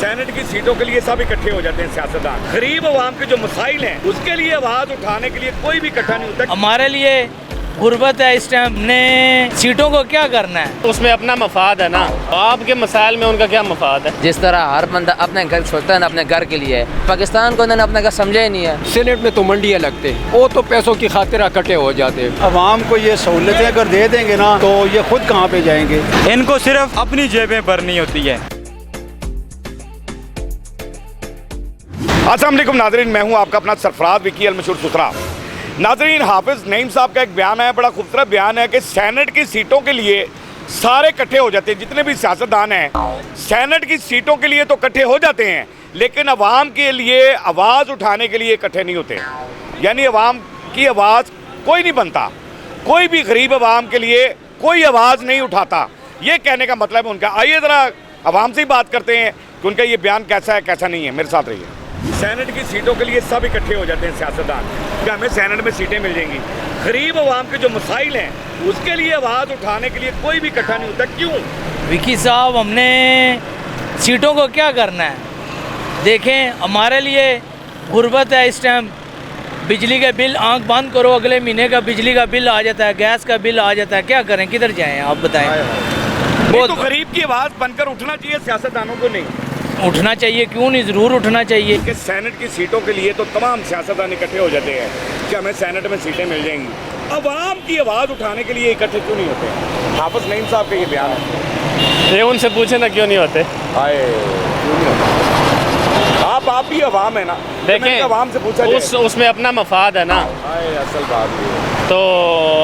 Senate की सीटों के लिए सब इकट्ठे हो जाते हैं सियासतदान। गरीब आवाम के जो मसाइल हैं उसके लिए आवाज उठाने के लिए कोई भी इकट्ठा नहीं होता। हमारे लिए गुर्बत है, इस टाइम ने सीटों को क्या करना है, उसमें अपना मफाद है ना, आपके मसाइल में उनका क्या मफाद है। जिस तरह हर बंदा अपने घर सोचता है ना, अपने घर के लिए, पाकिस्तान को उन्होंने अपने घर समझा ही नहीं है। सेनेट में तो मंडियाँ लगते हैं, वो तो पैसों की खातिर इकट्ठे हो जाते हैं। अवाम को ये सहूलतें अगर दे देंगे ना तो ये खुद कहाँ पे जाएंगे। इनको सिर्फ अपनी जेबें भरनी होती है। अस्सलाम वालेकुम नाज़रीन, मैं हूं आपका अपना सरफराज विकी अल मशहूर सुथरा। नाज़रीन, हाफिज़ नईम साहब का एक बयान है, बड़ा खूबसूरत बयान है कि सेनेट की सीटों के लिए सारे इकट्ठे हो जाते हैं। जितने भी सियासतदान हैं सेनेट की सीटों के लिए तो इकट्ठे हो जाते हैं, लेकिन अवाम के लिए आवाज़ उठाने के लिए इकट्ठे नहीं होते। यानी अवाम की आवाज़ कोई नहीं बनता, कोई भी गरीब अवाम के लिए कोई आवाज़ नहीं उठाता। ये कहने का मतलब है उनका। आइए ज़रा अवाम से ही बात करते हैं कि उनका ये बयान कैसा है कैसा नहीं है। मेरे साथ रहिए। सेनेट की सीटों के लिए सब इकट्ठे हो जाते हैं सियासतदान कि हमें सेनेट में सीटें मिल जाएंगी। गरीब आवाम के जो मसाइल हैं उसके लिए आवाज़ उठाने के लिए कोई भी इकट्ठा नहीं होता। क्यों? विकी साहब, हमने सीटों को क्या करना है। देखें, हमारे लिए गुर्बत है, इस टाइम बिजली के बिल, आंख बंद करो अगले महीने का बिजली का बिल आ जाता है, गैस का बिल आ जाता है। क्या करें, किधर जाएं, आप बताएं। बहुत तो गरीब की आवाज़ बनकर उठना चाहिए, सियासतदानों को नहीं उठना चाहिए। क्यों नहीं, ज़रूर उठना चाहिए। कि सेनेट की सीटों के लिए तो तमाम सियासतदान इकट्ठे हो जाते हैं कि हमें सेनेट में सीटें मिल जाएंगी। अवाम की आवाज़ उठाने के लिए इकट्ठे क्यों नहीं होते? हाफिज़ नईम साहब का ये बयान है। ये उनसे पूछे ना क्यों नहीं होते। आए क्यों नहीं होते? आप भी अवाम है ना, देखें अवाम से पूछा उसमें अपना मफाद है ना। आए असल बात ये है। तो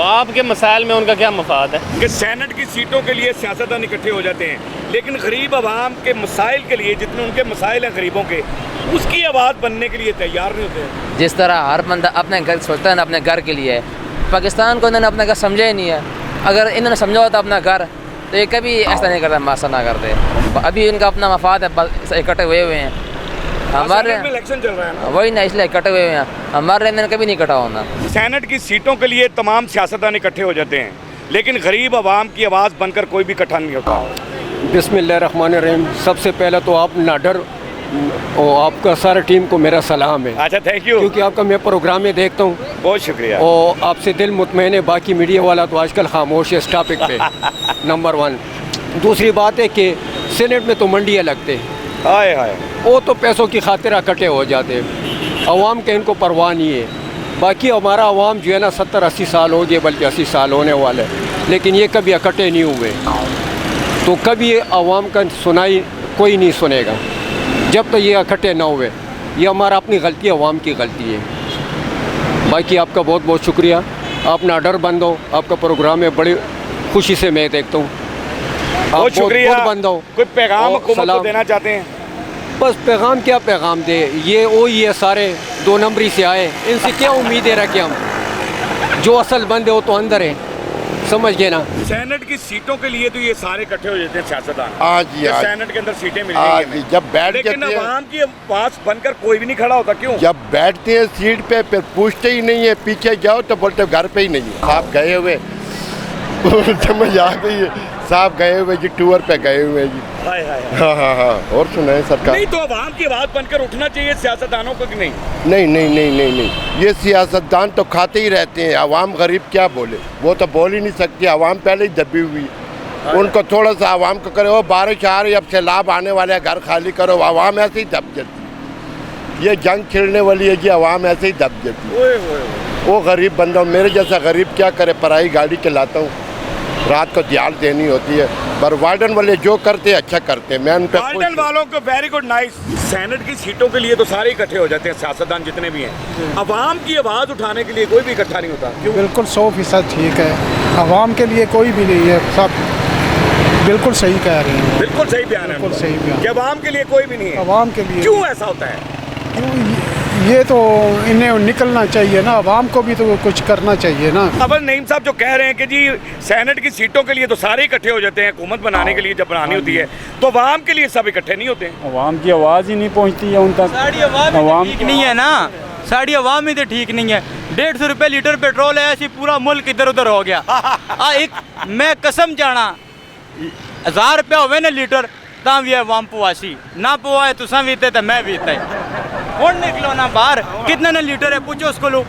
आपके मसाइल में उनका क्या मफाद है कि सेनेट की सीटों के लिए सियासतदान इकट्ठे हो जाते हैं, लेकिन गरीब आवाम के मसाइल के लिए, जितने उनके मसाइल हैं गरीबों के, उसकी आवाज़ बनने के लिए तैयार नहीं होते। जिस तरह हर बंदा अपने घर सोचता है ना, अपने घर के लिए, पाकिस्तान को उन्होंने अपने घर समझा ही नहीं है। अगर इन्होंने समझा होता अपना घर तो ये कभी ऐसा नहीं करता, मासा ना करते। अभी इनका अपना मफाद है, इकट्ठे हुए हैं। हमारे इलेक्शन चल रहा है ना, वही ना, इसलिए इकट्ठे हुए हैं। हमारे में कभी नहीं इकट्ठा होना। सेनेट की सीटों के लिए तमाम सियासतदान इकट्ठे हो जाते हैं, लेकिन गरीब आवाम की आवाज़ बनकर कोई भी इकट्ठा नहीं होता। बिस्मिल्लाहिर्रहमानिर्रहीम। सबसे पहले तो आप ना डर, और आपका सारा टीम को मेरा सलाम है। अच्छा, थैंक यू। क्योंकि आपका मैं प्रोग्राम में देखता हूँ, बहुत शुक्रिया। और आपसे दिल मुतमईन है। बाकी मीडिया वाला तो आजकल खामोश है इस टॉपिक पे। नंबर 1। दूसरी बात है कि सेनेट में तो मंडियाँ लगते हैं, हाय हाय, वो तो पैसों की खातिर इकट्ठे हो जाते हैं। अवाम के इनको परवाह नहीं है। बाकी हमारा अवाम जो है ना 70-80 साल हो गए, बल्कि 80 साल होने वाले, लेकिन ये कभी इकट्ठे नहीं हुए। तो कभी अवाम का सुनाई कोई नहीं सुनेगा जब तक ये इकट्ठे ना हुए। ये हमारा अपनी गलती है, अवाम की गलती है। बाकी आपका बहुत बहुत शुक्रिया। आप ना डर बंद हो, आपका प्रोग्राम है, बड़ी खुशी से मैं देखता हूँ। बहुत शुक्रिया। बंद हो। कोई पैगाम हुकूमत को देना चाहते हैं? बस पैगाम क्या पैगाम दे, ये वही है, सारे 2 नंबरी से आए, इनसे क्या उम्मीदें रखें हम। जो असल बंदे हो तो अंदर है, समझ गए ना। सेनेट की सीटों के लिए तो ये सारे इकट्ठे हो जाते हैं सियासतदान। आज सेनेट के अंदर सीटें मिल जाएंगी, जब बैठ लेकिन जाते हैं, अवाम की आवाज़ बनकर कोई भी नहीं खड़ा होता। क्यों? जब बैठते हैं सीट पे फिर पूछते ही नहीं है, पीछे जाओ तो बोलते घर पे ही नहीं है। साहब गए हुए समझ आ गई है, साहब गए हुए जी, टूर पे गए हुए जी। हाय हाय। हाँ। और सुनाए सरकार। नहीं तो अवाम की आवाज़ बनकर उठना चाहिए सियासतदानों को कि नहीं? नहीं, ये सियासतदान तो खाते ही रहते हैं। आवाम गरीब क्या बोले, वो तो बोल ही नहीं सकती। आवाम पहले ही दबी हुई है। उनको थोड़ा सा आवाम को करे, वो बारिश आ रही, अब सैलाब आने वाले हैं, घर खाली करो, आवाम ऐसे ही दब जाती। ये जंग छिड़ने वाली है जी, आवाम ऐसे ही दब जाती। वो गरीब बंदा, मेरे जैसा गरीब क्या करे, पराई गाड़ी चलाता हूँ, रात को दिहाड़ देनी होती है। पर वार्डन वाले जो करते हैं अच्छा करते हैं, मैं उन पे वार्डन वालों को वेरी गुड, नाइस। सेनेट की सीटों के लिए तो सारे इकट्ठे हो जाते हैं सियासतदान जितने भी हैं। अवाम की आवाज़ उठाने के लिए कोई भी इकट्ठा नहीं होता। क्यों? बिल्कुल 100% ठीक है। अवाम के लिए कोई भी नहीं है, सब बिल्कुल सही कह रहे हैं। बिल्कुल सही बयान है, बिल्कुल सही बयान। कि अवाम के लिए कोई भी नहीं है। अवाम के लिए क्यों ऐसा होता है? ये तो इन्हें निकलना चाहिए ना, अवाम को भी तो कुछ करना चाहिए ना। अब नईम साहब जो कह रहे हैं कि जी सेनेट की सीटों के लिए तो सारे इकट्ठे हो जाते हैं, हुकूमत बनाने के लिए जब बनानी होती है तो अवाम के लिए सब इकट्ठे नहीं होते हैं। अवाम की आवाज़ ही नहीं पहुंचती है उन तक। साड़ी अवाम ठीक नहीं है ना, साड़ी अवाम ही तो ठीक नहीं है। 150 रुपये लीटर पेट्रोल है, ऐसी पूरा मुल्क इधर उधर हो गया। एक मैं कसम जाना 1000 रुपया होवे ना लीटर, तां भी है वाम पवासी ना पवाए तुसा भी ते मैं भी ते हुण निकलो ना बाहर कितने ने लीटर है पूछो उसको लो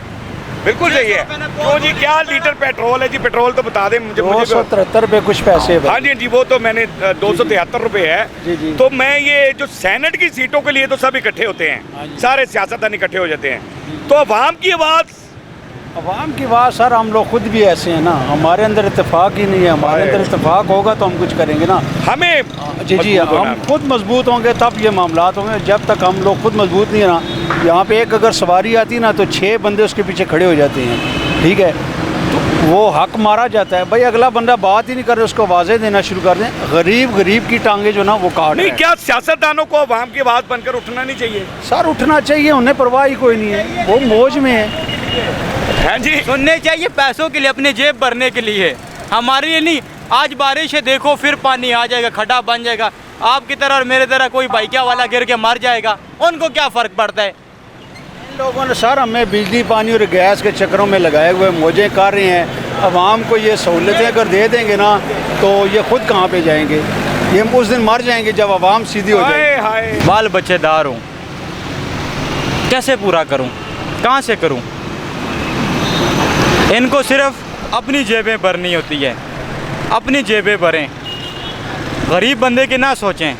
बिल्कुल सही है। तो जी क्या लीटर पेट्रोल है जी? पेट्रोल तो बता दें मुझे। 273 रुपये कुछ पैसे। हाँ जी वो तो मैंने 273 रुपये है। तो मैं ये जो सेनेट की सीटों के लिए तो सब इकट्ठे होते हैं, सारे सियासतदान इकट्ठे हो जाते हैं, तो अवाम की आवाज़ सर हम लोग खुद भी ऐसे हैं ना, हमारे अंदर इत्तेफाक ही नहीं है। हमारे अंदर इत्तेफाक होगा तो हम कुछ करेंगे ना। हमें जी हम खुद मजबूत होंगे तब ये मामलात होंगे। जब तक हम लोग खुद मजबूत नहीं है ना, यहाँ पे एक अगर सवारी आती है ना तो 6 बंदे उसके पीछे खड़े हो जाते हैं, ठीक है, तो वो हक मारा जाता है। भाई अगला बंदा बात ही नहीं कर रहा, उसको आवाज़ें देना शुरू कर दें। गरीब की टांगे जो ना वो काट नहीं। क्या सियासतदानों को अवाम की आवाज़ बनकर उठना नहीं चाहिए? सर उठना चाहिए, उन्हें परवाह ही कोई नहीं है, वो मौज में है। हाँ जी सुनने चाहिए पैसों के लिए, अपने जेब भरने के लिए, हमारे लिए नहीं। आज बारिश है देखो फिर पानी आ जाएगा, खड्डा बन जाएगा, आपकी तरह और मेरे तरह कोई बाइकिया वाला गिर के मर जाएगा, उनको क्या फ़र्क पड़ता है? इन लोगों ने सर हमें बिजली पानी और गैस के चक्करों में लगाए हुए मौजें कर रहे हैं। अवाम को ये सहूलतें अगर दे देंगे ना तो ये खुद कहाँ पे जाएंगे? ये उस दिन मर जाएंगे जब अवाम सीधी हो जाए। हाय बाल बच्चेदार हूँ, कैसे पूरा करूँ, कहाँ से करूँ? इनको सिर्फ अपनी जेबें भरनी होती है, अपनी जेबें भरें, गरीब बंदे की ना सोचें।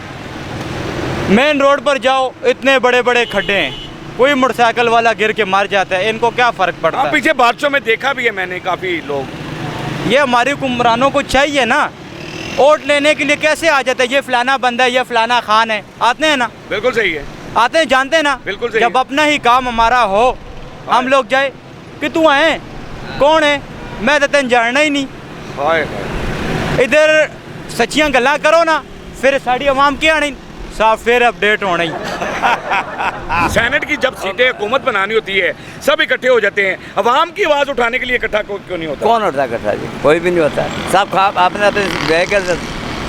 मेन रोड पर जाओ इतने बड़े बड़े खड्डे हैं, कोई मोटरसाइकिल वाला गिर के मर जाता है, इनको क्या फ़र्क पड़ता है? पीछे बारिशों में देखा भी है मैंने काफ़ी लोग। ये हमारे हुक्मरानों को चाहिए ना, वोट लेने के लिए कैसे आ जाते हैं, ये फलाना बंदा है, ये फलाना खान है, आते हैं ना? बिल्कुल सही है, आते हैं, जानते हैं ना? बिल्कुल सही जब अपना ही काम हमारा हो हम लोग जाए कि तू आए कौन है, मैं तो तेन जानना ही नहीं। इधर सच्चियां गल्ला करो ना, फिर साड़ी अवाम की आनी साफ फिर अपडेट होना ही। सेनेट की जब सीटें हुकूमत बनानी होती है सब इकट्ठे हो जाते हैं, अवाम की आवाज़ उठाने के लिए इकट्ठा क्यों नहीं होता? कौन होता है इकट्ठा जी? कोई भी नहीं होता है, सब आपने अपने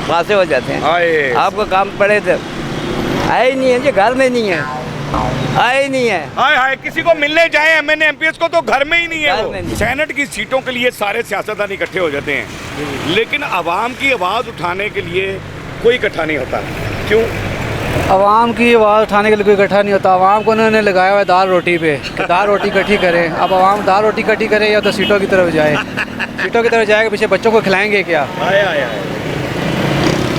फांसे हो जाते हैं। आपको काम पड़े तो आए ही नहीं है जी, घर में नहीं है, आए ही नहीं है। हाय किसी को मिलने जाए एमएनए एमपीएस को तो घर में ही नहीं है वो। सेनेट की सीटों के लिए सारे सियासतदान इकट्ठे हो जाते हैं, लेकिन अवाम की आवाज़ उठाने के लिए कोई इकट्ठा नहीं होता। क्यों? अवाम की आवाज़ उठाने के लिए कोई इकट्ठा नहीं होता। अवाम को उन्होंने लगाया हुआ है दाल रोटी पे, दाल रोटी इकट्ठी करें। अब अवाम दाल रोटी इकट्ठी करे या तो सीटों की तरफ जाए, सीटों की तरफ जाएगा, पीछे बच्चों को खिलाएंगे क्या?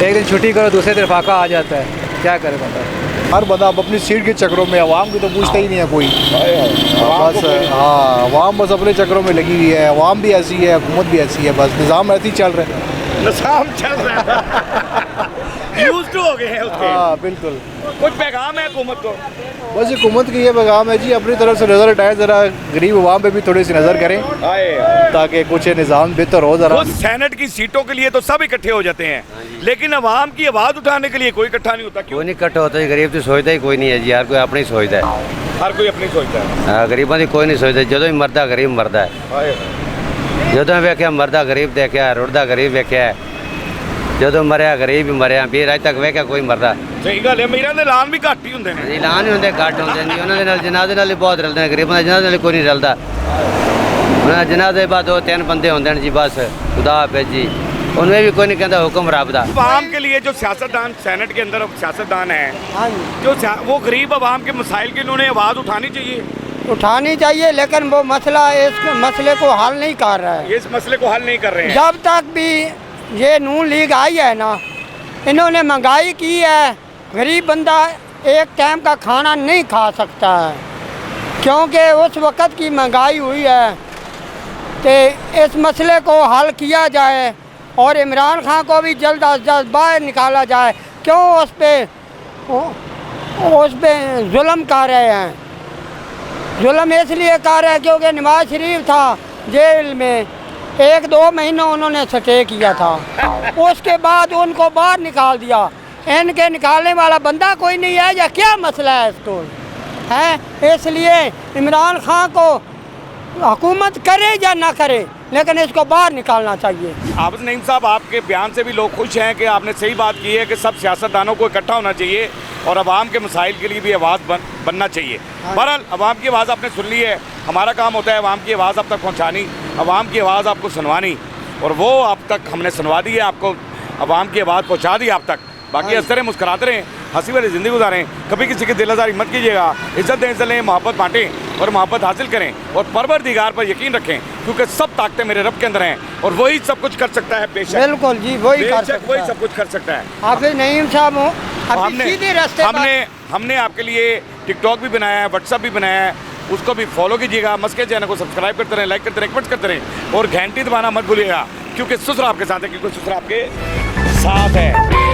एक दिन छुट्टी करो दूसरे दिन फाका आ जाता है, क्या करे बता? हर बंदा अब अपनी सीट के चक्करों में, अवाम की तो पूछता ही नहीं है कोई। बस हाँ, अवाम बस अपने चक्करों में लगी हुई है। अवाम भी ऐसी है, हुकूमत भी ऐसी है, बस निज़ाम ऐसे ही चल रहा है। निज़ाम चल रहा है, यूज़ टू हो गए हैं उसके। हाँ बिल्कुल। कुछ पैगाम है हुकूमत को? बस हुकूमत की ये पैगाम है जी, अपनी तरफ से नज़र हटाएं, ज़रा गरीब अवाम पे भी थोड़ी सी नज़र करें ताकि कुछ निज़ाम बेहतर हो। ज़रा सेनेट की सीटों के लिए तो सब इकट्ठे हो जाते हैं, लेकिन अवाम की आवाज़ उठाने के लिए कोई इकट्ठा नहीं होता। क्यों नहीं इकट्ठा होता? गरीब तो सोचता ही कोई नहीं है जी, हर कोई अपनी सोचता है। हर कोई अपनी सोचता है। हाँ, गरीबों की कोई नहीं सोचता। जो ही मरदा गरीब मरदा है, जो वेख्या मरदा गरीब देखा, रुड़दा गरीब वेख्या, जो मरिया गरीब ही मरिया, भी अज तक वेख्या कोई मरदा। सही गल है, मेरा ऐलान भी घट ही होंगे ने। ऐलान ही होंगे, घट होंगे जी। उन्होंने जनाजे नाल बहुत रलते हैं, गरीबों के जनाजे कोई नहीं रलता। उन्होंने जनाजे बाद 2-3 बंदे होंगे जी, बस खुदा हाफिज़ जी, उनमें भी कोई नहीं कहता हुक्म रब दा। अवाम के लिए जो सियासतदान सेनेट के अंदर सियासतदान है, जो वो गरीब अवाम के मसाइल की उन्होंने आवाज़ उठानी चाहिए, लेकिन वो मसला इस मसले को हल नहीं कर रहा है। इस मसले को हल नहीं कर रहे हैं। जब तक भी ये नून लीग आई है ना, इन्होंने महंगाई की है, गरीब बंदा एक टाइम का खाना नहीं खा सकता है, क्योंकि उस वक़्त की महंगाई हुई है। तो इस मसले को हल किया जाए और इमरान खान को भी जल्द अज जल्द बाहर निकाला जाए। क्यों उस पे जुल्म कर रहे हैं? जुल्म इसलिए कर रहे हैं क्योंकि नवाज शरीफ था जेल में, 1-2 महीना उन्होंने स्टे किया था, उसके बाद उनको बाहर निकाल दिया। इनके निकालने वाला बंदा कोई नहीं है, या क्या मसला है इसको है? इसलिए इमरान खान को हुकूमत करे या ना करे, लेकिन इसको बाहर निकालना चाहिए। हाफिज़ नईम साहब, आपके बयान से भी लोग खुश हैं कि आपने सही बात की है कि सब सियासतदानों को इकट्ठा होना चाहिए और अवाम के मसाइल के लिए भी आवाज़ बनना चाहिए। बहरहाल अवाम की आवाज़ आपने सुन ली है, हमारा काम होता है अवाम की आवाज़ आप तक पहुँचानी, अवाम की आवाज़ आपको सुनवानी, और वो आप तक हमने सुनवा दी है, आपको अवाम की आवाज़ पहुँचा दी आप तक। बाकी हंसते रहें, मुस्कुराते रहें, हंसी वाली ज़िंदगी गुजारें, कभी किसी की दिल आज़ारी मत कीजिएगा, इज्जत दें, इज्जत लें, मोहब्बत बांटें और मोहब्बत हासिल करें और परवरदिगार पर यकीन रखें, क्योंकि सब ताकतें मेरे रब के अंदर हैं और वही सब कुछ कर सकता है। बेशक बिल्कुल जी, वही कर सकता वही है। सब कुछ कर सकता है। हाफिज नईम साहब हो, हमने हमने आपके लिए टिकटॉक भी बनाया है, व्हाट्सअप भी बनाया है, उसको भी फॉलो कीजिएगा। मस्के चैनल को सब्सक्राइब करते रहें, लाइक करते रहें, कमेंट करते रहें और घंटी दबाना मत भूलिएगा, क्योंकि ससुर आपके साथ है, क्योंकि ससुर आपके साथ है।